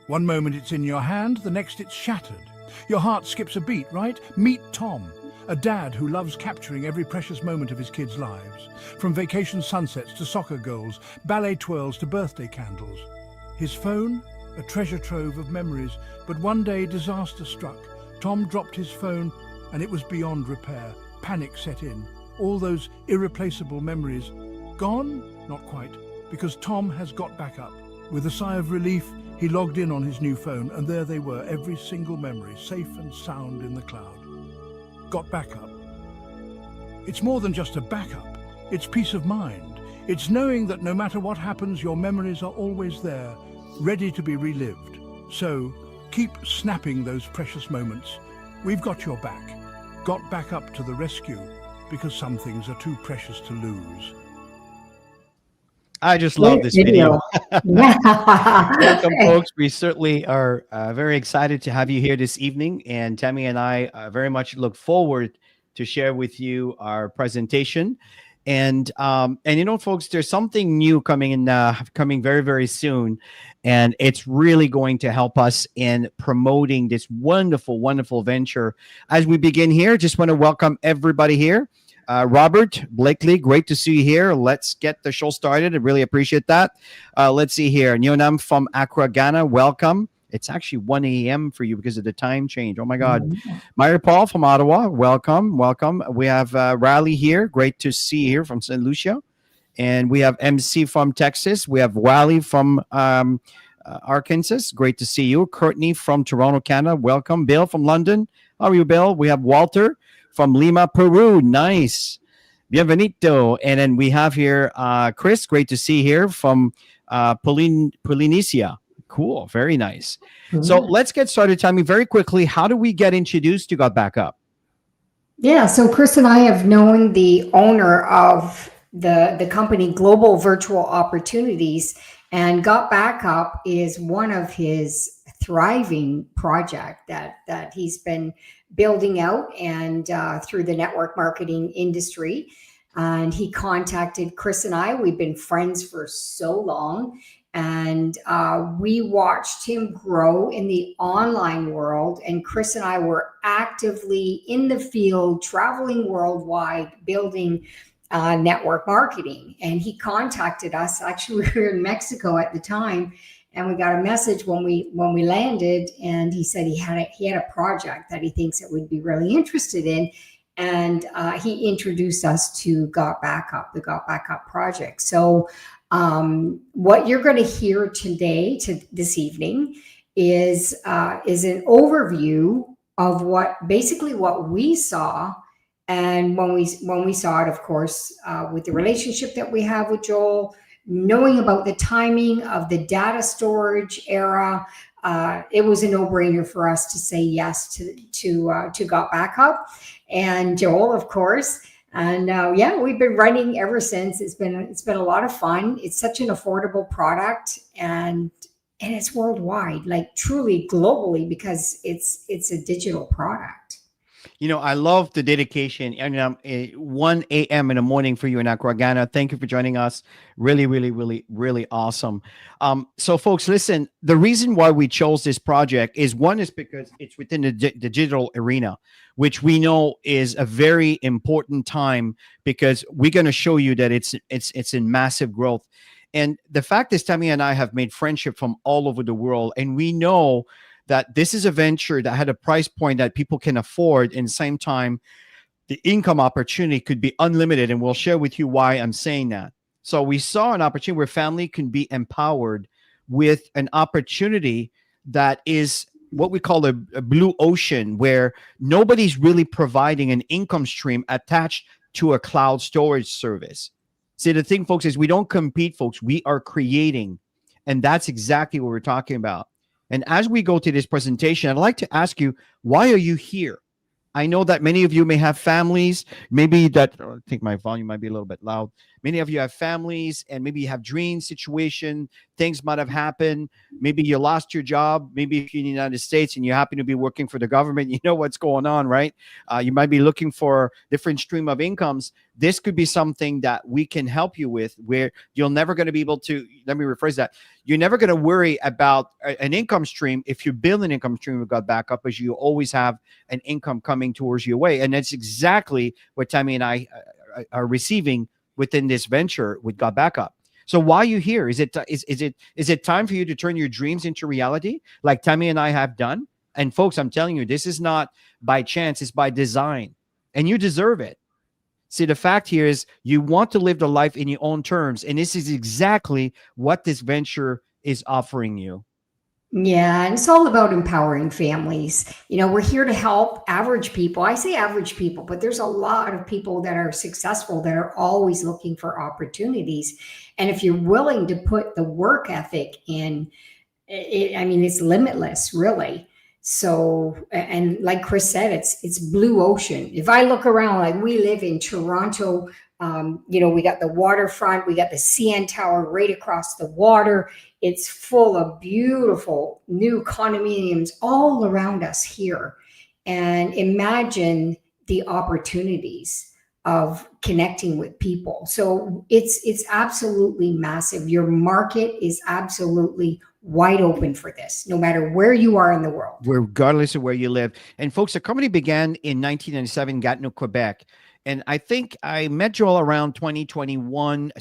One moment it's in your hand, the next it's shattered. Your heart skips a beat, right? Meet Tom, a dad who loves capturing every precious moment of his kids' lives. From vacation sunsets to soccer goals, ballet twirls to birthday candles. His phone? A treasure trove of memories, but one day disaster struck. Tom dropped his phone and it was beyond repair. Panic set in. All those irreplaceable memories gone? Not quite, because Tom has GotBackup. With a sigh of relief, he logged in on his new phone and there they were, every single memory, safe and sound in the cloud. GotBackup. It's more than just a backup. It's peace of mind. It's knowing that no matter what happens, your memories are always there, ready to be relived. So, keep snapping those precious moments. We've got your back. GotBackup to the rescue, because some things are too precious to lose. I just love this video. Welcome, folks. We certainly are very excited to have you here this evening. And Tammy and I very much look forward to share with you our presentation. And you know, folks, there's something new coming in, coming very, very soon. And it's really going to help us in promoting this wonderful, wonderful venture. As we begin here, just want to welcome everybody here. Robert Blakely, great to see you here. Let's get the show started. I really appreciate that. Let's see here. Nyonam from Accra, Ghana, welcome. It's actually 1 a.m. for you because of the time change. Oh, my God. Myra Paul from Ottawa, welcome, welcome. We have Riley here. Great to see you here from St. Lucia. And we have MC from Texas. We have Wally from Arkansas. Great to see you. Courtney from Toronto, Canada. Welcome. Bill from London. How are you, Bill? We have Walter from Lima, Peru. Nice. Bienvenido. And then we have here Chris. Great to see here from Polynesia. Cool. Very nice. So let's get started, Tammy, very quickly. How do we get introduced to GotBackup? Yeah. So Chris and I have known the owner of the company Global Virtual Opportunities, and GotBackup is one of his thriving project that he's been building out and through the network marketing industry. And he contacted Chris and I. We've been friends for so long, and we watched him grow in the online world. And Chris and I were actively in the field, traveling worldwide, building network marketing. And he contacted us. Actually, we were in Mexico at the time, and we got a message when we landed, and he said he had a project that he thinks that we'd be really interested in, and he introduced us to GotBackup, the GotBackup project. So what you're going to hear today, this evening, is an overview of what we saw. And when we saw it, of course, with the relationship that we have with Joel, knowing about the timing of the data storage era, it was a no-brainer for us to say yes to GotBackup and Joel, of course. And yeah, we've been running ever since. It's been a lot of fun. It's such an affordable product, and it's worldwide, like truly globally, because it's a digital product. You know, I love the dedication. And 1 a.m. in the morning for you in Accra, Ghana. Thank you for joining us. Really, really, really, really awesome. So, folks, listen, the reason why we chose this project is because it's within the digital arena, which we know is a very important time, because we're going to show you that it's in massive growth. And the fact is, Tammy and I have made friendship from all over the world, and we know that this is a venture that had a price point that people can afford. And same time, the income opportunity could be unlimited. And we'll share with you why I'm saying that. So we saw an opportunity where family can be empowered with an opportunity that is what we call a blue ocean, where nobody's really providing an income stream attached to a cloud storage service. See, the thing, folks, is we don't compete, folks. We are creating. And that's exactly what we're talking about. And as we go to this presentation, I'd like to ask you, why are you here? I know that many of you may have families, maybe that, I think my volume might be a little bit loud. Many of you have families, and maybe you have dream situation. Things might have happened. Maybe you lost your job. Maybe if you're in the United States and you happen to be working for the government, you know what's going on, right? You might be looking for different stream of incomes. This could be something that we can help you with, where you're never going to be able to, let me rephrase that. You're never going to worry about an income stream if you build an income stream with GotBackup, as you always have an income coming towards your way. And that's exactly what Tammy and I are receiving within this venture with GotBackup. So why are you here? Is it time for you to turn your dreams into reality, like Tammy and I have done? And folks, I'm telling you, this is not by chance, it's by design, and you deserve it. See, the fact here is you want to live the life in your own terms, and this is exactly what this venture is offering you. Yeah, and it's all about empowering families. We're here to help average people. I say average people, but there's a lot of people that are successful that are always looking for opportunities. And if you're willing to put the work ethic in, it's limitless, really. So, and like Chris said, it's blue ocean. If I look around, like we live in Toronto, we got the waterfront, we got the CN Tower right across the water. It's full of beautiful new condominiums all around us here. And imagine the opportunities of connecting with people. So it's absolutely massive. Your market is absolutely wide open for this, no matter where you are in the world. Regardless of where you live. And folks, the company began in 1997 in Gatineau, Quebec. And I think I met Joel around 2001,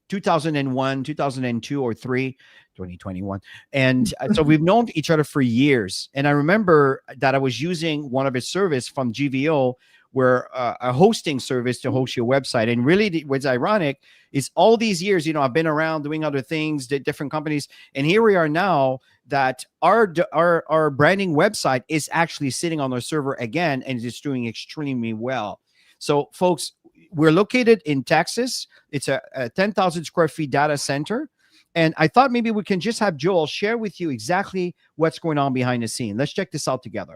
2001, 2002 or 2021. And so we've known each other for years. And I remember that I was using one of his service from GVO, where a hosting service to host your website. And really what's ironic is all these years, I've been around doing other things, different companies. And here we are now that our branding website is actually sitting on our server again, and it's doing extremely well. So folks, we're located in Texas. It's a 10,000 square feet data center. And I thought maybe we can just have Joel share with you exactly what's going on behind the scene. Let's check this out together.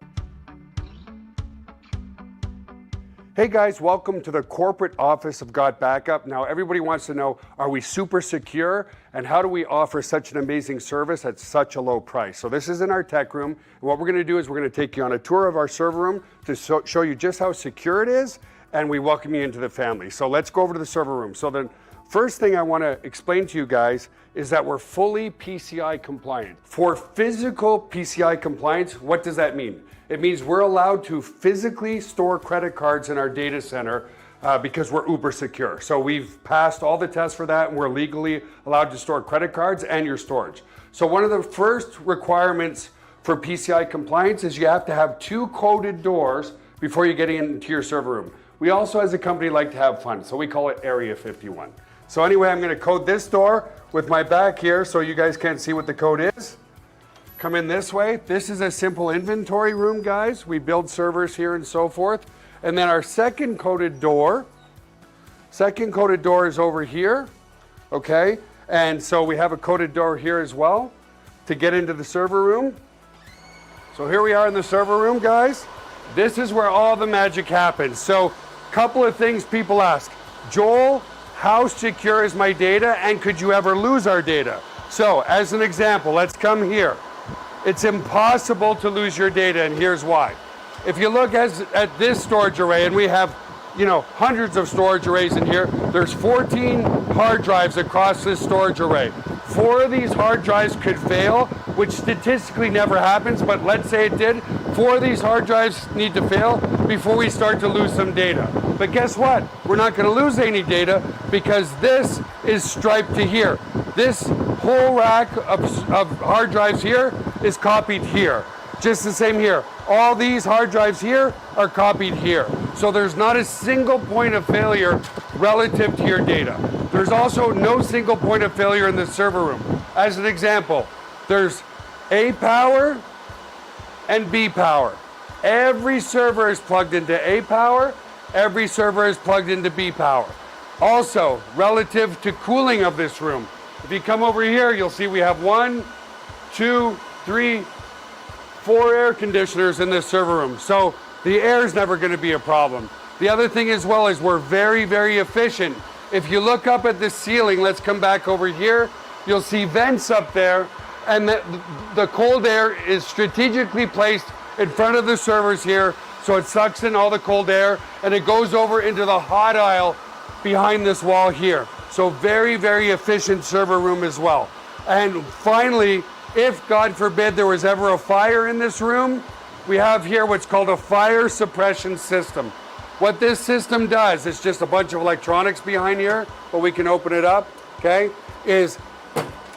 Hey guys, welcome to the corporate office of GotBackup. Now everybody wants to know, are we super secure? And how do we offer such an amazing service at such a low price? So this is in our tech room. And what we're gonna do is we're gonna take you on a tour of our server room to show you just how secure it is, and we welcome you into the family. So let's go over to the server room. So the first thing I wanna explain to you guys is that we're fully PCI compliant. For physical PCI compliance, what does that mean? It means we're allowed to physically store credit cards in our data center because we're uber secure. So we've passed all the tests for that, and we're legally allowed to store credit cards and your storage. So one of the first requirements for PCI compliance is you have to have 2 coded doors before you get into your server room. We also, as a company, like to have fun, so we call it Area 51. So anyway, I'm gonna code this door with my back here so you guys can't see what the code is. Come in this way. This is a simple inventory room, guys. We build servers here and so forth. And then our second coded door is over here, okay? And so we have a coded door here as well to get into the server room. So here we are in the server room, guys. This is where all the magic happens. So couple of things people ask. Joel, how secure is my data, and could you ever lose our data? So as an example, let's come here. It's impossible to lose your data, and here's why. If you look at this storage array, and we have hundreds of storage arrays in here, there's 14 hard drives across this storage array. 4 of these hard drives could fail, which statistically never happens, but let's say it did. 4 of these hard drives need to fail before we start to lose some data. But guess what? We're not going to lose any data because this is striped to here. This whole rack of hard drives here is copied here. Just the same here. All these hard drives here are copied here. So there's not a single point of failure relative to your data. There's also no single point of failure in the server room. As an example, there's A power and B power. Every server is plugged into A power. Every server is plugged into B power. Also, relative to cooling of this room, if you come over here, you'll see we have 1, 2, 3, 4 air conditioners in this server room. So the air is never going to be a problem. The other thing as well is we're very, very efficient If you look up at the ceiling, let's come back over here, you'll see vents up there, and the cold air is strategically placed in front of the servers here, so it sucks in all the cold air, and it goes over into the hot aisle behind this wall here. So very, very efficient server room as well. And finally, if God forbid there was ever a fire in this room, we have here what's called a fire suppression system. What this system does, it's just a bunch of electronics behind here, but we can open it up, okay, is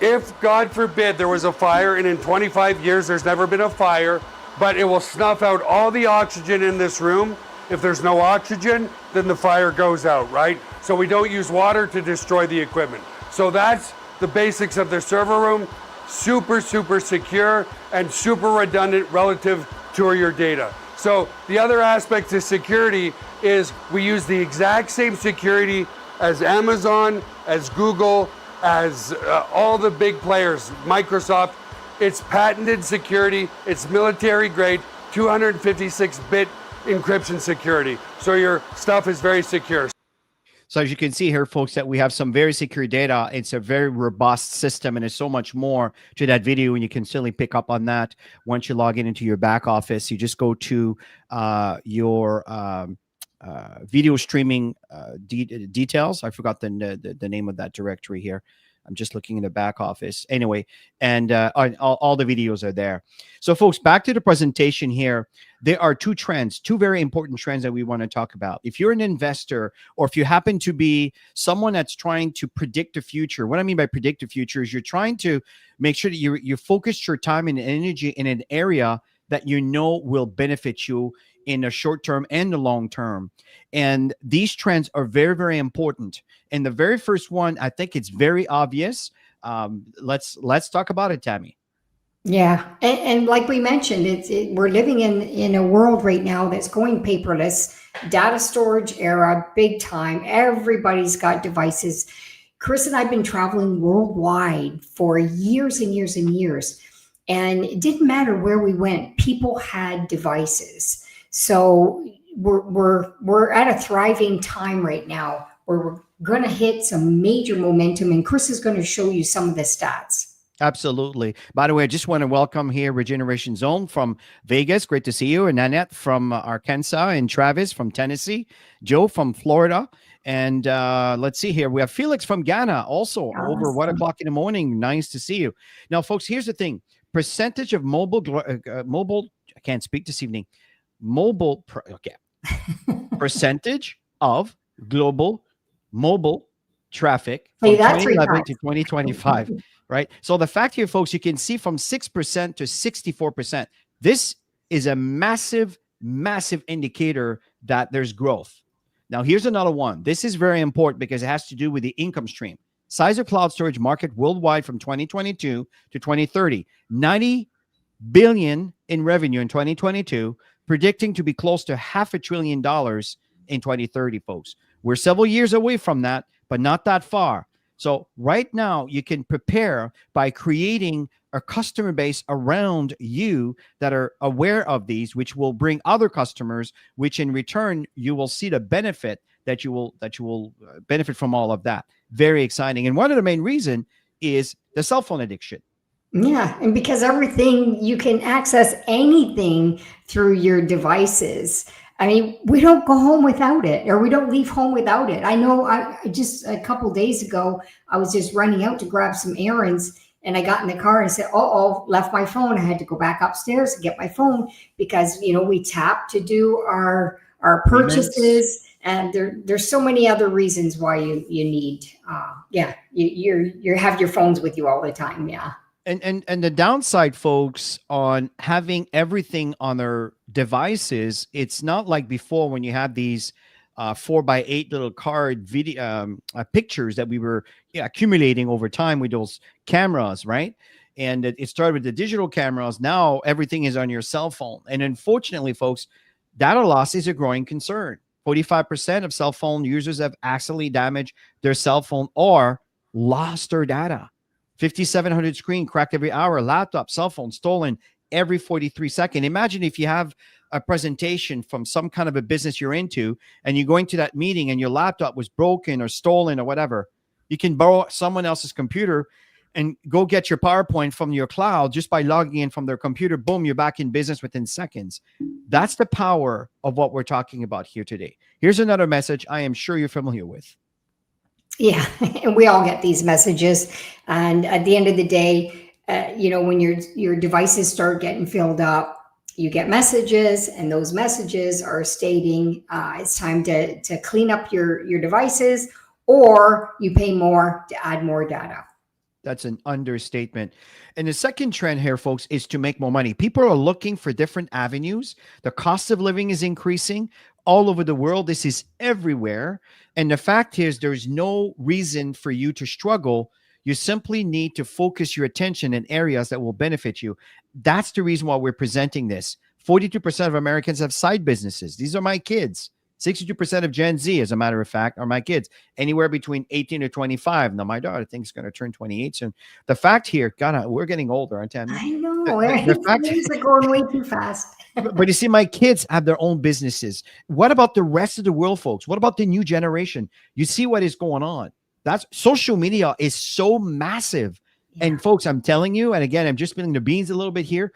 if God forbid there was a fire, and in 25 years there's never been a fire, but it will snuff out all the oxygen in this room. If there's no oxygen, then the fire goes out, right? So we don't use water to destroy the equipment. So that's the basics of the server room. Super, super secure and super redundant relative to your data. So the other aspect to security is we use the exact same security as Amazon, as Google, as all the big players, Microsoft. It's patented security, it's military grade, 256-bit encryption security. So your stuff is very secure. So as you can see here, folks, that we have some very secure data. It's a very robust system, and there's so much more to that video, and you can certainly pick up on that once you log into your back office. You just go to your video streaming details. I forgot the name of that directory here. I'm just looking in the back office. Anyway, and all the videos are there. So, folks, back to the presentation here. There are two trends, two very important trends that we want to talk about. If you're an investor, or if you happen to be someone that's trying to predict the future, what I mean by predict the future is you're trying to make sure that you focus your time and energy in an area that you know will benefit you in the short term and the long term. And these trends are very, very important. And the very first one, I think it's very obvious. Let's talk about it, Tammy. Yeah, and like we mentioned, we're living in a world right now that's going paperless, data storage era, big time. Everybody's got devices. Chris and I've been traveling worldwide for years and years and years, and it didn't matter where we went. People had devices. So we're at a thriving time right now where we're going to hit some major momentum, and Chris is going to show you some of the stats. Absolutely. By the way, I just want to welcome here Regeneration Zone from Vegas. Great to see you. And Annette from Arkansas, and Travis from Tennessee, Joe from Florida. And let's see here. We have Felix from Ghana also over 1 o'clock in the morning. Nice to see you. Now, folks, here's the thing. Percentage of mobile, I can't speak this evening. Percentage of global mobile traffic from 2011 to 2025. Right. So the fact here, folks, you can see from 6% to 64%. This is a massive, massive indicator that there's growth. Now, here's another one. This is very important because it has to do with the income stream. Size of cloud storage market worldwide from 2022 to 2030. 90 billion in revenue in 2022, predicting to be close to $500 billion in 2030, folks. We're several years away from that, but not that far. So right now, you can prepare by creating a customer base around you that are aware of these, which will bring other customers, which in return, you will see the benefit that you will benefit from all of that. Very exciting. And one of the main reasons is the cell phone addiction. Yeah, and because everything, you can access anything through your devices. I mean, we don't go home without it, or we don't leave home without it. I know I just a couple days ago, I was just running out to grab some errands, and I got in the car and said, uh-oh, left my phone. I had to go back upstairs and get my phone because, you know, we tap to do our purchases, and there's so many other reasons why you need, you have your phones with you all the time. Yeah. And the downside, folks, on having everything on their devices, it's not like before when you had these 4x8 little card video pictures that we were accumulating over time with those cameras, right? And it started with the digital cameras. Now everything is on your cell phone. And unfortunately, folks, data loss is a growing concern. 45% of cell phone users have accidentally damaged their cell phone or lost their data. 5,700 screen cracked every hour, laptop, cell phone stolen every 43 seconds. Imagine if you have a presentation from some kind of a business you're into, and you're going to that meeting and your laptop was broken or stolen or whatever. You can borrow someone else's computer and go get your PowerPoint from your cloud just by logging in from their computer. Boom, you're back in business within seconds. That's the power of what we're talking about here today. Here's another message I am sure you're familiar with. Yeah, and we all get these messages. And at the end of the day, when your devices start getting filled up, you get messages, and those messages are stating it's time to clean up your devices, or you pay more to add more data. That's an understatement. And the second trend here, folks, is to make more money. People are looking for different avenues. The cost of living is increasing all over the world. This is everywhere. And the fact is, there's no reason for you to struggle. You simply need to focus your attention in areas that will benefit you. That's the reason why we're presenting this. 42% of Americans have side businesses. These are my kids. 62% of Gen Z, as a matter of fact, are my kids, anywhere between 18 to 25. Now, my daughter thinks is going to turn 28 soon. The fact here, God, we're getting older, aren't we? I know. The fact, Things are going way too fast. but you see, my kids have their own businesses. What about the rest of the world, folks? What about the new generation? You see what is going on. That's social media is so massive. Yeah. And folks, I'm telling you, and again, I'm just spilling the beans a little bit here.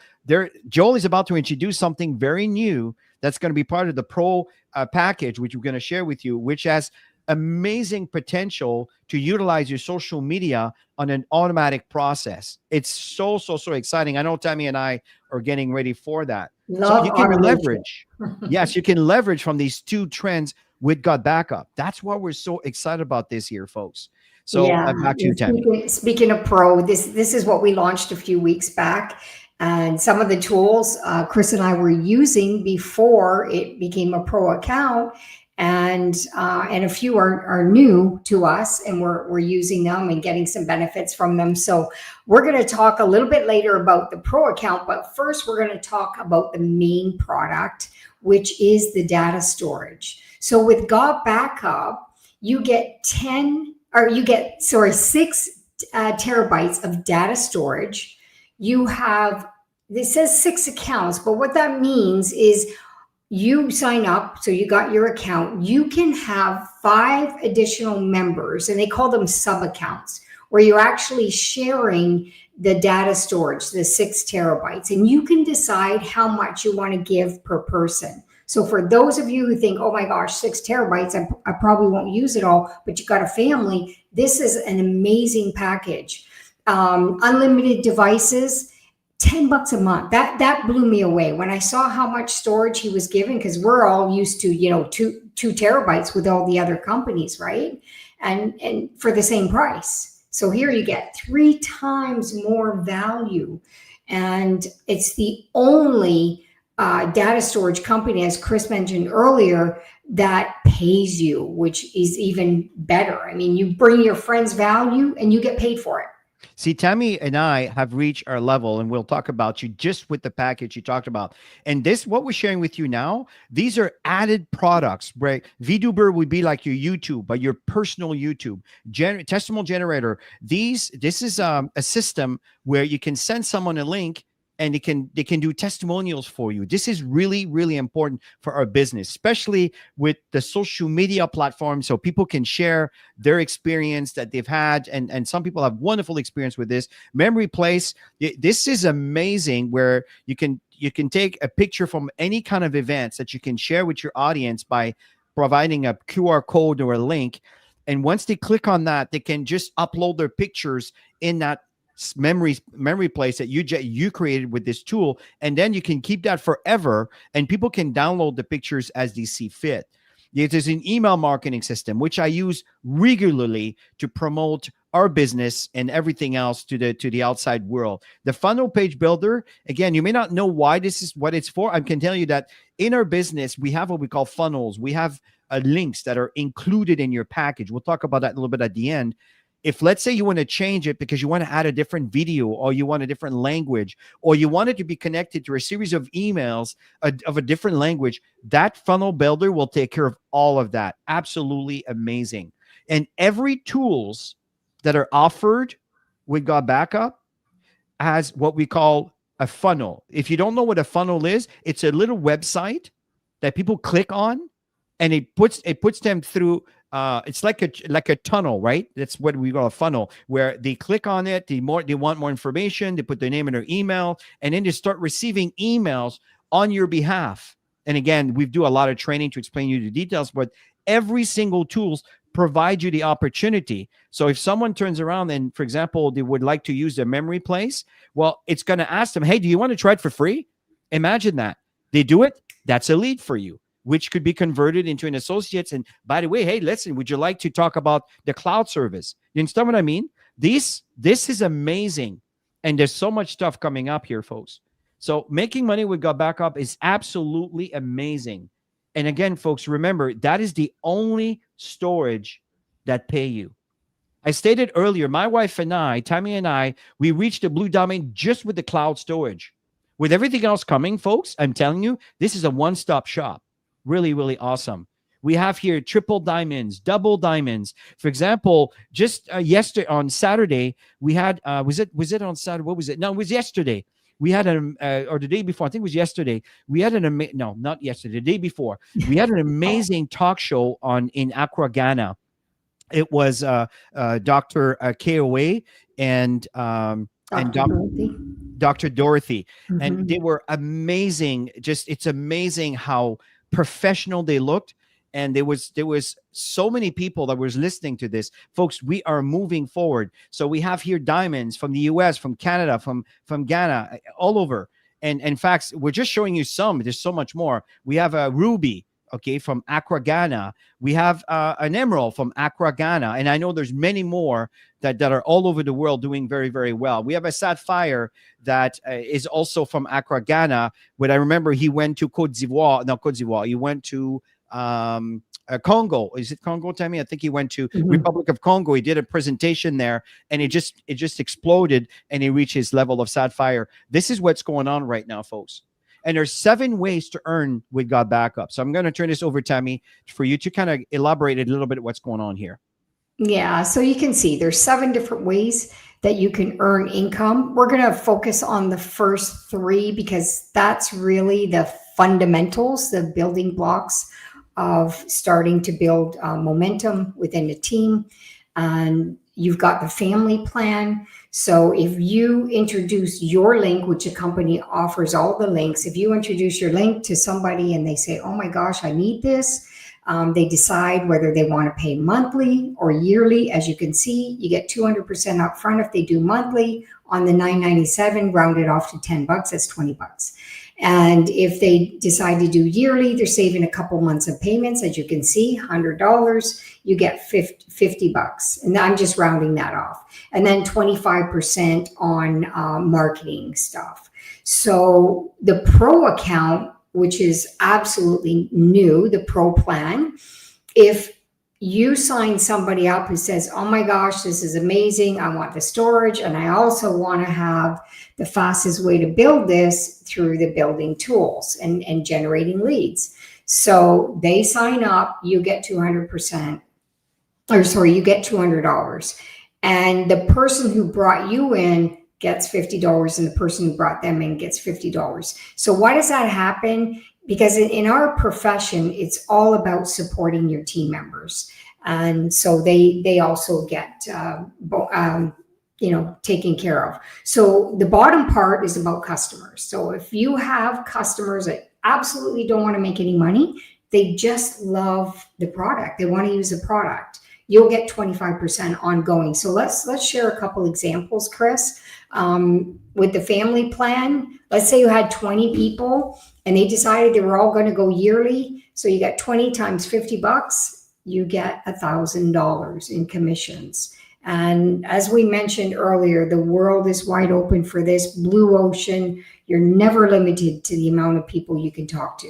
Joel is about to introduce something very new that's going to be part of the Pro package, which we're going to share with you, which has amazing potential to utilize your social media on an automatic process. It's so exciting. I know Tammy and I are getting ready for that. So you can leverage. Yes, you can leverage from these two trends with GotBackup. That's why we're so excited about this here, folks. So yeah, back to you, Tammy. Speaking of Pro, this is what we launched a few weeks back. And some of the tools Chris and I were using before it became a Pro account, and a few are new to us, and we're using them and getting some benefits from them. So we're going to talk a little bit later about the Pro account, but first we're going to talk about the main product, which is the data storage. So with GotBackup, you get 6 terabytes of data storage. You have, this says 6 accounts, but what that means is you sign up, so you got your account, you can have 5 additional members, and they call them sub-accounts, where you're actually sharing the data storage, the 6 terabytes, and you can decide how much you want to give per person. So for those of you who think, oh my gosh, 6 terabytes, I probably won't use it all, but you got a family, this is an amazing package. Unlimited devices, $10 a month. That blew me away when I saw how much storage he was giving, because we're all used to, 2 terabytes with all the other companies, right? And for the same price. So here you get 3 times more value. And it's the only data storage company, as Chris mentioned earlier, that pays you, which is even better. I mean, you bring your friends value and you get paid for it. See, Tammy and I have reached our level, and we'll talk about you just with the package you talked about. And this, what we're sharing with you now, these are added products, right? VTuber would be like your YouTube, but your personal YouTube. Testimonial generator. This is a system where you can send someone a link, and they can do testimonials for you. This is really, really important for our business, especially with the social media platform, so people can share their experience that they've had. And some people have wonderful experience with this. Memory Place, this is amazing, where you can take a picture from any kind of events that you can share with your audience by providing a QR code or a link. And once they click on that, they can just upload their pictures in that memory place that you created with this tool, and then you can keep that forever, and people can download the pictures as they see fit. There's an email marketing system which I use regularly to promote our business and everything else to the outside world. The funnel page builder, again, you may not know why this is what it's for. I can tell you that in our business we have what we call funnels. We have links that are included in your package. We'll talk about that a little bit at the end. If, let's say, you want to change it because you want to add a different video, or you want a different language, or you want it to be connected to a series of emails of a different language, that funnel builder will take care of all of that. Absolutely amazing. And every tools that are offered with GotBackup has what we call a funnel. If you don't know what a funnel is, it's a little website that people click on, and it puts them through. It's like a tunnel, right? That's what we call a funnel, where they click on it. They want more information. They put their name and their email, and then they start receiving emails on your behalf. And again, we do a lot of training to explain you the details, but every single tools provide you the opportunity. So if someone turns around and, for example, they would like to use their memory place, well, it's going to ask them, hey, do you want to try it for free? Imagine that. They do it. That's a lead for you, which could be converted into an associates. And by the way, hey, listen, would you like to talk about the cloud service? You understand what I mean? This is amazing. And there's so much stuff coming up here, folks. So making money with GotBackup is absolutely amazing. And again, folks, remember, that is the only storage that pay you. I stated earlier, my wife and I, Tammy and I, we reached the blue diamond just with the cloud storage. With everything else coming, folks, I'm telling you, this is a one-stop shop. Really, really awesome. We have here triple diamonds, double diamonds. For example, just yesterday on Saturday, we had, was it on Saturday? What was it? No, it was yesterday. We had or the day before, I think it was yesterday. We had no, not yesterday, the day before. We had an amazing talk show in Accra, Ghana. It was Dr. KOA and Dr. Dorothy. Mm-hmm. And they were amazing. It's amazing how professional they looked. And there was so many people that was listening to this. Folks, we are moving forward. So we have here diamonds from the US, from Canada, from Ghana, all over. And in fact, we're just showing you some. There's so much more. We have a ruby, okay, from Accra, Ghana. We have an emerald from Accra, Ghana. And I know there's many more that are all over the world doing very, very well. We have a sapphire that is also from Accra, Ghana. But I remember he went to Côte d'Ivoire. He went to Congo. Is it Congo, Tammy? I think he went to Republic of Congo. He did a presentation there, and it just exploded, and he reached his level of sapphire. This is what's going on right now, folks. And there's 7 ways to earn with GotBackup. So I'm going to turn this over, Tammy, for you to kind of elaborate a little bit what's going on here. Yeah, so you can see there's 7 different ways that you can earn income. We're going to focus on the first 3 because that's really the fundamentals, the building blocks of starting to build momentum within a team. And you've got the family plan. So if you introduce your link, which a company offers all the links, if you introduce your link to somebody and they say, oh my gosh, I need this, they decide whether they want to pay monthly or yearly. As you can see, you get 200% up front if they do monthly. On the $9.97, round it off to $10, that's $20. And if they decide to do yearly, they're saving a couple months of payments. As you can see, $100, you get $50. And I'm just rounding that off. And then 25% on marketing stuff. So the pro account, which is absolutely new, the pro plan, if you sign somebody up who says, oh my gosh, this is amazing, I want the storage, and I also want to have the fastest way to build this through the building tools and generating leads. So they sign up, you get you get $200. And the person who brought you in gets $50, and the person who brought them in gets $50. So why does that happen? Because in our profession, it's all about supporting your team members. And so they also get, taken care of. So the bottom part is about customers. So if you have customers that absolutely don't want to make any money, they just love the product, they want to use the product, you'll get 25% ongoing. So let's share a couple examples, Chris. With the family plan, let's say you had 20 people and they decided they were all going to go yearly. So you got 20 times $50, you get $1,000 in commissions. And as we mentioned earlier, the world is wide open for this blue ocean. You're never limited to the amount of people you can talk to,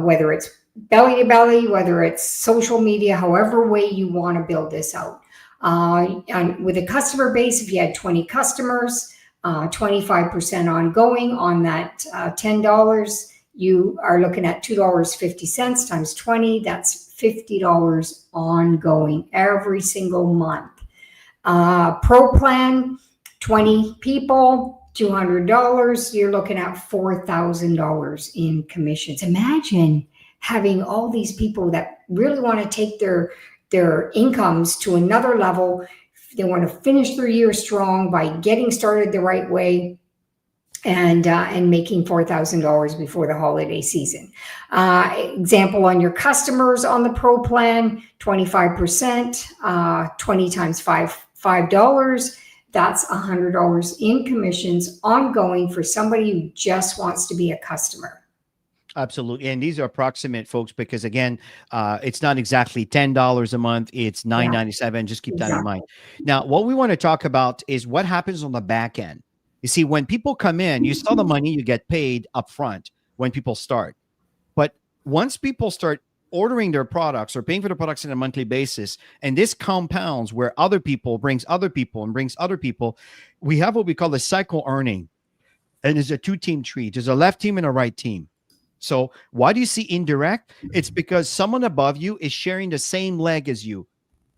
whether it's belly to belly, whether it's social media, however way you want to build this out. And with a customer base, if you had 20 customers, 25% ongoing on that $10, you are looking at $2.50 times 20. That's $50 ongoing every single month. Pro plan, 20 people, $200, you're looking at $4,000 in commissions. Imagine having all these people that really want to take their incomes to another level. They want to finish their year strong by getting started the right way and making $4,000 before the holiday season. Example on your customers on the Pro plan, 25%, 20 times $5. That's $100 in commissions ongoing for somebody who just wants to be a customer. Absolutely. And these are approximate, folks, because again, it's not exactly $10 a month. It's $9.97. Just keep that in mind. Now, what we want to talk about is what happens on the back end. You see, when people come in, you sell the money, you get paid up front when people start. But once people start ordering their products or paying for the products on a monthly basis, and this compounds where other people brings other people and brings other people, we have what we call the cycle earning. And it's a two-team tree. There's a left team and a right team. So why do you see indirect? It's because someone above you is sharing the same leg as you.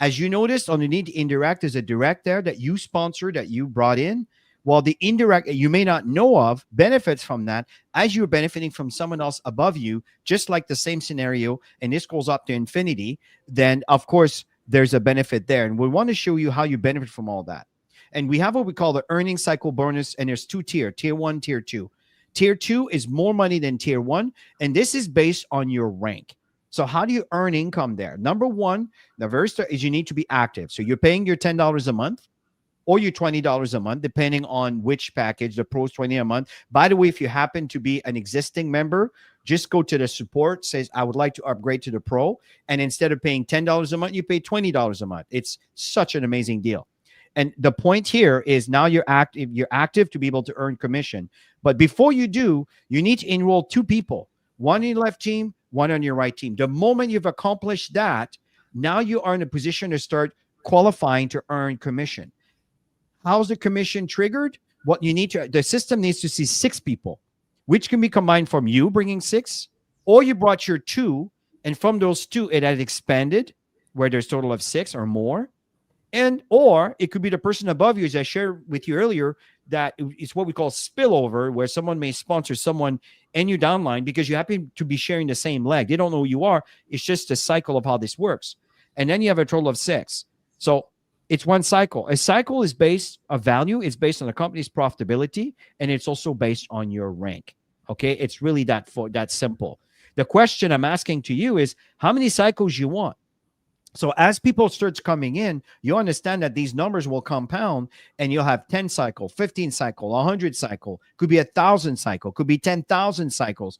As you noticed, underneath indirect, there's a direct there that you sponsored, that you brought in. While the indirect you may not know of benefits from that as you're benefiting from someone else above you, just like the same scenario, and this goes up to infinity, then of course there's a benefit there. And we want to show you how you benefit from all that. And we have what we call the earning cycle bonus, and there's two tier 1, tier 2. Tier 2 is more money than tier 1, and this is based on your rank. So how do you earn income there? Number one, the very start is you need to be active. So you're paying your $10 a month, or your $20 a month, depending on which package. The Pro's $20 a month. By the way, if you happen to be an existing member, just go to the support, says, I would like to upgrade to the Pro. And instead of paying $10 a month, you pay $20 a month. It's such an amazing deal. And the point here is now you're active to be able to earn commission. But before you do, you need to enroll two people, one in your left team, one on your right team. The moment you've accomplished that, now you are in a position to start qualifying to earn commission. How's the commission triggered? What you need to, the system needs to see 6 people, which can be combined from you bringing 6, or you brought your 2, and from those 2, it had expanded where there's a total of 6 or more. And, or it could be the person above you, as I shared with you earlier, that it's what we call spillover, where someone may sponsor someone and you downline because you happen to be sharing the same leg. They don't know who you are. It's just a cycle of how this works. And then you have a total of 6. So it's one cycle. A cycle is based on value. It's based on the company's profitability, and it's also based on your rank. Okay, it's really that simple. The question I'm asking to you is how many cycles you want. So as people starts coming in, you understand that these numbers will compound, and you'll have 10 cycle, 15 cycle, 100 cycle, could be 1,000 cycle, could be 10,000 cycles.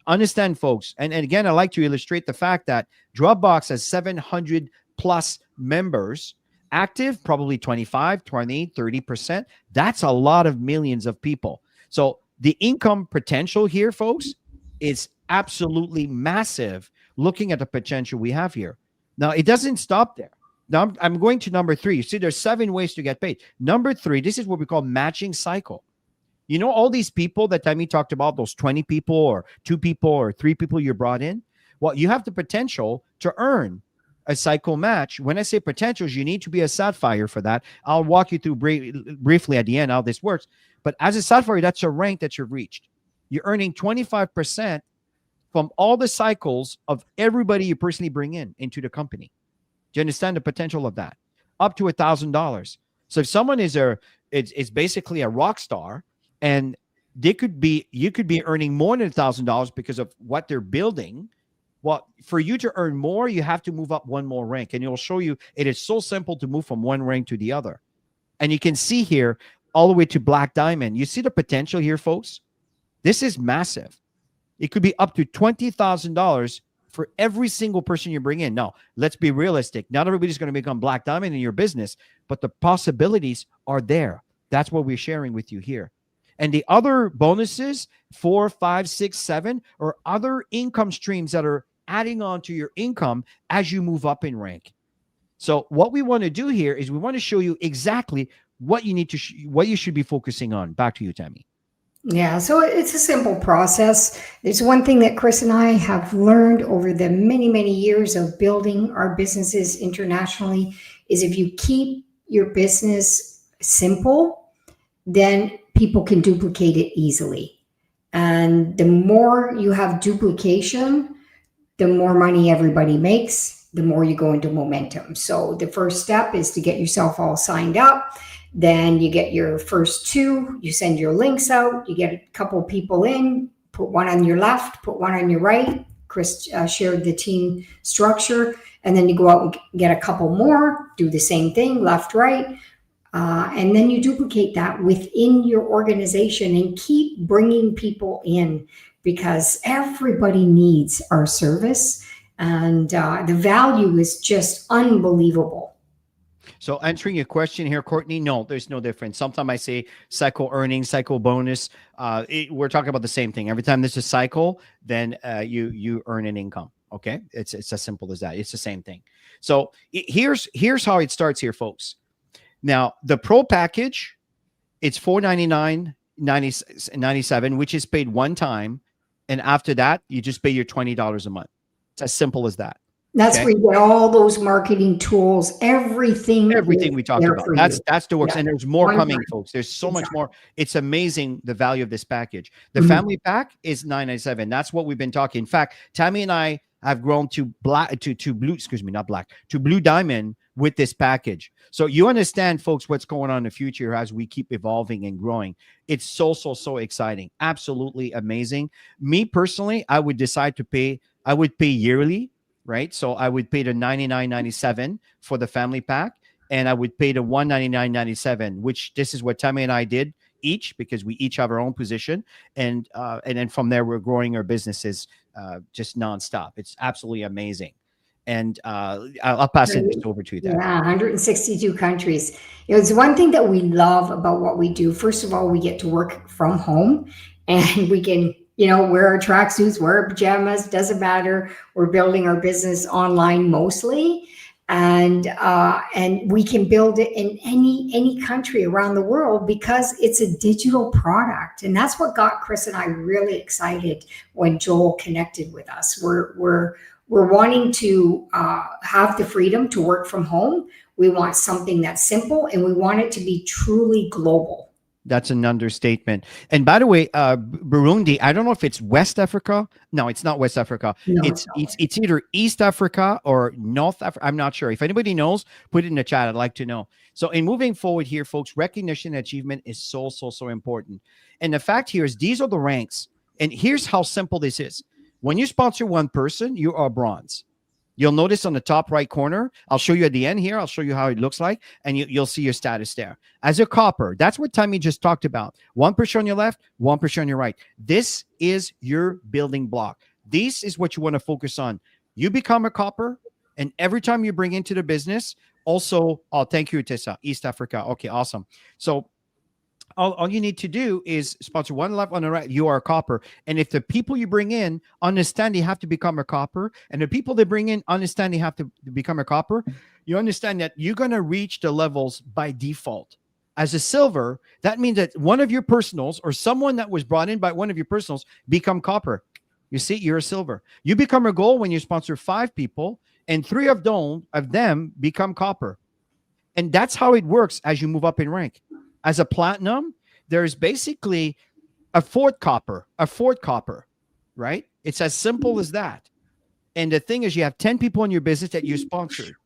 Understand, folks. And again, I like to illustrate the fact that Dropbox has 700 plus members. Active, probably 25, 20, 30%. That's a lot of millions of people. So the income potential here, folks, is absolutely massive looking at the potential we have here. Now, it doesn't stop there. Now, I'm going to number 3. You see, there's 7 ways to get paid. Number 3, this is what we call matching cycle. You know, all these people that Tammy talked about, those 20 people or 2 people or 3 people you brought in, well, you have the potential to earn a cycle match. When I say potentials, you need to be a Sapphire for that. I'll walk you through briefly at the end how this works. But as a Sapphire, that's a rank that you've reached. You're earning 25% from all the cycles of everybody you personally bring into the company. Do you understand the potential of that? Up to $1,000. So if someone is basically a rock star, and you could be earning more than $1,000 because of what they're building. Well, for you to earn more, you have to move up one more rank, and it'll show you it is so simple to move from one rank to the other. And you can see here all the way to Black Diamond. You see the potential here, folks? This is massive. It could be up to $20,000 for every single person you bring in. Now, let's be realistic. Not everybody's going to become Black Diamond in your business, but the possibilities are there. That's what we're sharing with you here. And the other bonuses, 4, 5, 6, 7, are other income streams that are adding on to your income as you move up in rank. So what we want to do here is we want to show you exactly what you need to, what you should be focusing on. Back to you, Tammy. Yeah, so it's a simple process. There's one thing that Chris and I have learned over the many, many years of building our businesses internationally is if you keep your business simple, then people can duplicate it easily. And the more you have duplication, the more money everybody makes, the more you go into momentum. So the first step is to get yourself all signed up. Then you get your first 2, you send your links out, you get a couple people in, put one on your left, put one on your right. Chris shared the team structure, and then you go out and get a couple more, do the same thing, left, right. And then you duplicate that within your organization and keep bringing people in, because everybody needs our service, and the value is just unbelievable. So answering your question here, Courtney, no, there's no difference. Sometimes I say cycle earnings, cycle bonus. We're talking about the same thing. Every time there's a cycle, then you earn an income. Okay, it's as simple as that. It's the same thing. So here's how it starts here, folks. Now the pro package, it's $499.97, which is paid one time, and after that, you just pay your $20 a month. It's as simple as that. That's where you get all those marketing tools, everything we talked about. That's the works. Yeah. And there's more coming, folks. There's so much more. It's amazing, the value of this package. The family pack is $997. That's what we've been talking. In fact, Tammy and I have grown to blue diamond with this package. So you understand, folks, what's going on in the future as we keep evolving and growing. It's so exciting. Absolutely amazing. Me personally, I would pay yearly. Right. So I would pay the $99.97 for the family pack, and I would pay the $199.97, which this is what Tammy and I did each, because we each have our own position. And then from there, we're growing our businesses just nonstop. It's absolutely amazing. And I'll pass it over to you, Tammy. Yeah, 162 countries. It's one thing that we love about what we do. First of all, we get to work from home, and we can wear our tracksuits, wear our pajamas, doesn't matter. We're building our business online mostly. And we can build it in any country around the world, because it's a digital product. And that's what got Chris and I really excited when Joel connected with us. We're wanting to have the freedom to work from home. We want something that's simple, and we want it to be truly global. That's an understatement. And by the way, Burundi, I don't know if it's West Africa. No, it's not West Africa. No, it's either East Africa or North Africa. I'm not sure. If anybody knows, put it in the chat. I'd like to know. So in moving forward here, folks, recognition and achievement is so important. And the fact here is these are the ranks. And here's how simple this is. When you sponsor one person, you are bronze. You'll notice on the top right corner, I'll show you at the end here, I'll show you how it looks like, and you'll see your status there. As a copper, that's what Tammy just talked about. 1% on your left, 1% on your right. This is your building block. This is what you want to focus on. You become a copper, and every time you bring into the business, also, thank you, Tessa, East Africa. Okay, awesome. So all you need to do is sponsor one left, on the right. You are a copper. And if the people you bring in understand you have to become a copper, and the people they bring in understand you have to become a copper, you understand that you're going to reach the levels by default. As a silver, that means that one of your personals, or someone that was brought in by one of your personals, become copper. You see, you're a silver. You become a gold when you sponsor 5 people, and 3 of them become copper. And that's how it works as you move up in rank. As a platinum, there's basically a fourth copper, right? It's as simple as that. And the thing is, you have 10 people in your business that you sponsored.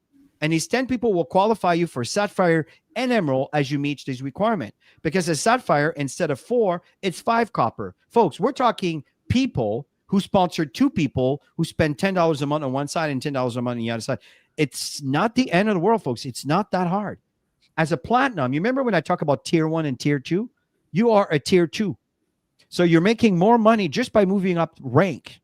And these 10 people will qualify you for Sapphire and Emerald as you meet this requirement. Because as Sapphire, instead of 4, it's 5 copper. Folks, we're talking people who sponsored 2 people who spend $10 a month on one side and $10 a month on the other side. It's not the end of the world, folks. It's not that hard. As a platinum, you remember when I talk about tier 1 and tier 2? You are a tier 2. So you're making more money just by moving up rank.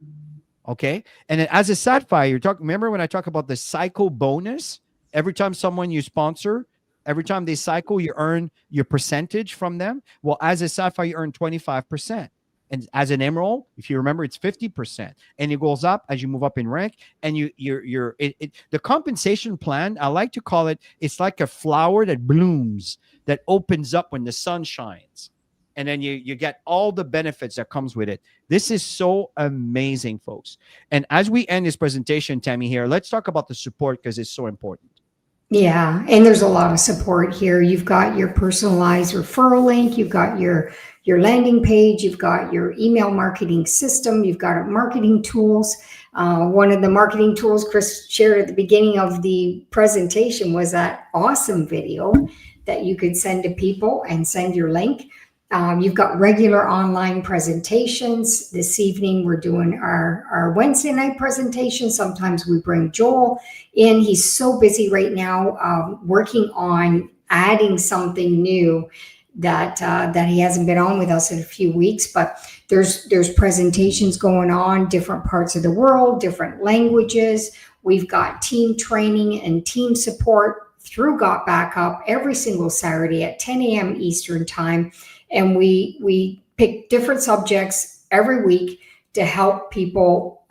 Okay. And then as a sapphire, remember when I talk about the cycle bonus? Every time someone you sponsor, every time they cycle, you earn your percentage from them. Well, as a sapphire, you earn 25%. And as an emerald, if you remember, it's 50%. And it goes up as you move up in rank. And the compensation plan, I like to call it, it's like a flower that blooms, that opens up when the sun shines. And then you get all the benefits that comes with it. This is so amazing, folks. And as we end this presentation, Tammy, here, let's talk about the support, because it's so important. Yeah, and there's a lot of support here. You've got your personalized referral link, you've got your landing page, you've got your email marketing system, you've got marketing tools. One of the marketing tools Chris shared at the beginning of the presentation was that awesome video that you could send to people and send your link. You've got regular online presentations. This evening, we're doing our Wednesday night presentation. Sometimes we bring Joel in. He's so busy right now working on adding something new that he hasn't been on with us in a few weeks. But there's presentations going on, different parts of the world, different languages. We've got team training and team support through GotBackup every single Saturday at 10 a.m. Eastern time. And we pick different subjects every week to help people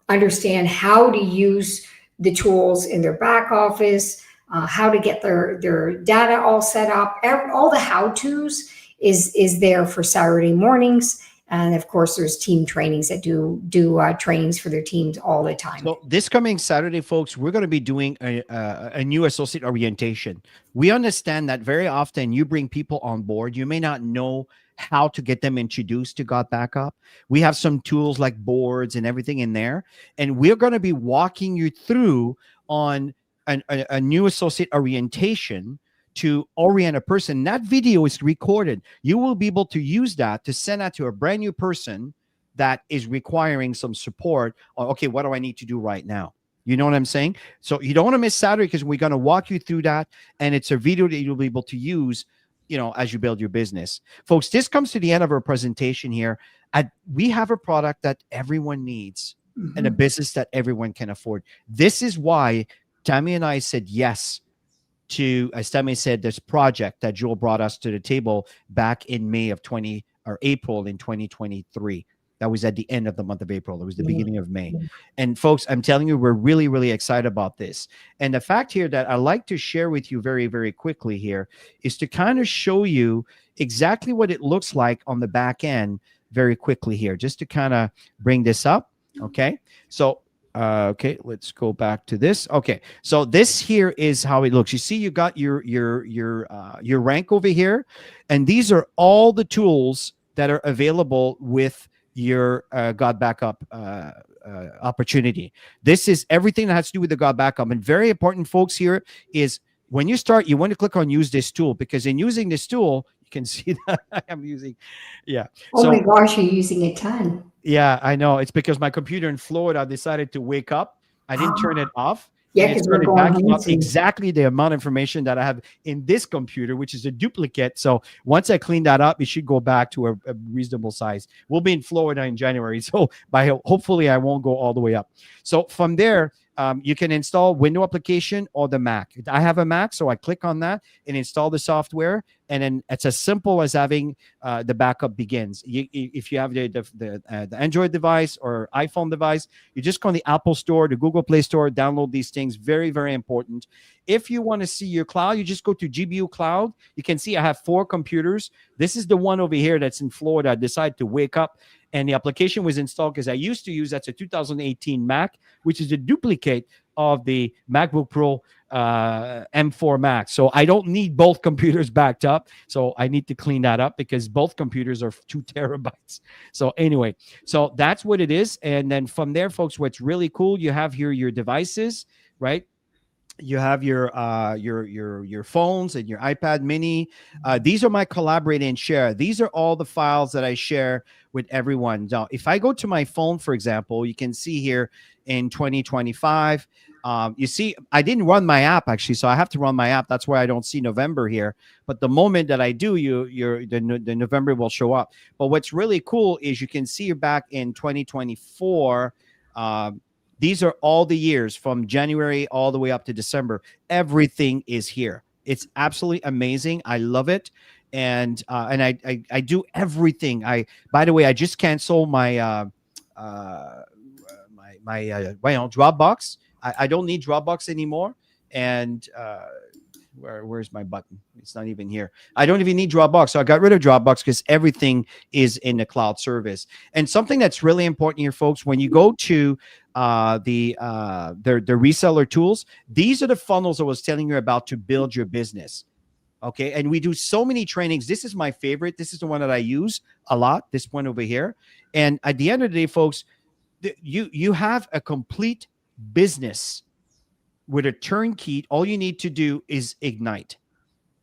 understand how to use the tools in their back office, how to get their data all set up. All the how-tos is there for Saturday mornings. And of course, there's team trainings that do trainings for their teams all the time. So this coming Saturday, folks, we're going to be doing a new associate orientation. We understand that very often you bring people on board. You may not know how to get them introduced to GotBackup. We have some tools like boards and everything in there. And we're going to be walking you through on a new associate orientation to orient a person. That video is recorded. You will be able to use that to send that to a brand new person that is requiring some support. Okay, what do I need to do right now? You know what I'm saying? So you don't want to miss Saturday, because we're going to walk you through that. And it's a video that you'll be able to use, as you build your business. Folks, this comes to the end of our presentation here. We have a product that everyone needs and a business that everyone can afford. This is why Tammy and I said yes to, as Tammy said, this project that Joel brought us to the table back in April in 2023. That was at the end of the month of April. It was the beginning of May. And folks, I'm telling you, we're really, really excited about this. And the fact here that I like to share with you very, very quickly here is to kind of show you exactly what it looks like on the back end very quickly here, just to kind of bring this up. Okay. So, okay, let's go back to this. Okay. So this here is how it looks. You see, you got your rank over here, and these are all the tools that are available with your GotBackup opportunity. This is everything that has to do with the GotBackup. And very important, folks, here is when you start, you want to click on use this tool, because in using this tool, you can see that I'm using, yeah. Oh my gosh, you're using a ton. Yeah, I know. It's because my computer in Florida decided to wake up. I didn't turn it off. Yeah, because we're backing up exactly the amount of information that I have in this computer, which is a duplicate. So once I clean that up, it should go back to a reasonable size. We'll be in Florida in January, so hopefully I won't go all the way up. So from there, you can install Windows application or the Mac. I have a Mac, so I click on that and install the software. And then it's as simple as having the backup begins. If you have the Android device or iPhone device, you just go on the Apple Store, the Google Play Store, download these things. Very, very important. If you want to see your cloud, you just go to GBU Cloud. You can see I have 4 computers. This is the one over here that's in Florida. I decided to wake up, and the application was installed because I used to use, that's a 2018 Mac, which is a duplicate of the MacBook Pro M4 Max. So I don't need both computers backed up. So I need to clean that up because both computers are 2 terabytes. So anyway, so that's what it is. And then from there, folks, what's really cool, you have here your devices, right? You have your phones and your iPad mini. These are my collaborate and share. These are all the files that I share with everyone. Now, if I go to my phone, for example, you can see here in 2025, you see, I didn't run my app actually, so I have to run my app. That's why I don't see November here. But the moment that I do, the November will show up. But what's really cool is you can see back in 2024. These are all the years from January all the way up to December. Everything is here. It's absolutely amazing. I love it. And I do everything. By the way, I just canceled my Dropbox. I don't need Dropbox anymore. And Where's my button? It's not even here. I don't even need Dropbox. So I got rid of Dropbox because everything is in the cloud service. And something that's really important here, folks, when you go to the reseller tools, these are the funnels I was telling you about to build your business. Okay. And we do so many trainings. This is my favorite. This is the one that I use a lot. This one over here. And at the end of the day, folks, you have a complete business with a turnkey. All you need to do is ignite.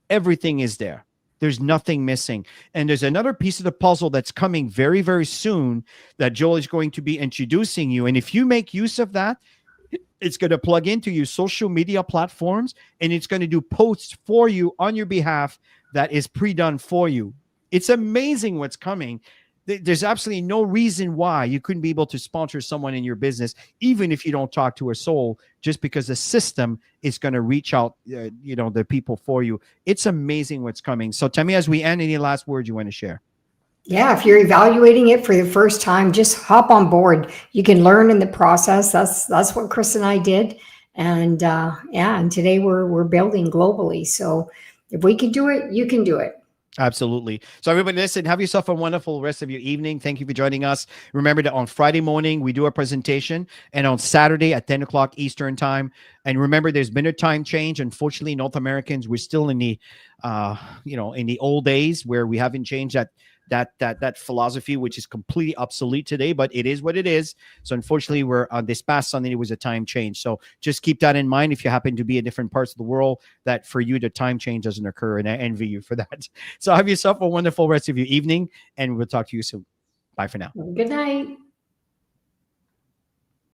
Everything is there. There's nothing missing. And there's another piece of the puzzle that's coming very, very soon that Joel is going to be introducing you. And if you make use of that, it's going to plug into your social media platforms, and it's going to do posts for you on your behalf that is pre-done for you. It's amazing what's coming. There's absolutely no reason why you couldn't be able to sponsor someone in your business, even if you don't talk to a soul, just because the system is going to reach out, the people for you. It's amazing what's coming. So tell me, as we end, any last words you want to share? Yeah, if you're evaluating it for the first time, just hop on board. You can learn in the process. That's what Chris and I did. And and today we're building globally. So if we can do it, you can do it. Absolutely. So everybody, listen, have yourself a wonderful rest of your evening. Thank you for joining us. Remember that on Friday morning, we do a presentation, and on Saturday at 10 o'clock Eastern time. And remember, there's been a time change. Unfortunately, North Americans, we're still in the, in the old days where we haven't changed that philosophy, which is completely obsolete today, but it is what it is. So unfortunately, we're on this past Sunday, it was a time change. So just keep that in mind if you happen to be in different parts of the world, that for you, the time change doesn't occur, and I envy you for that. So have yourself a wonderful rest of your evening, and we'll talk to you soon. Bye for now. Good night.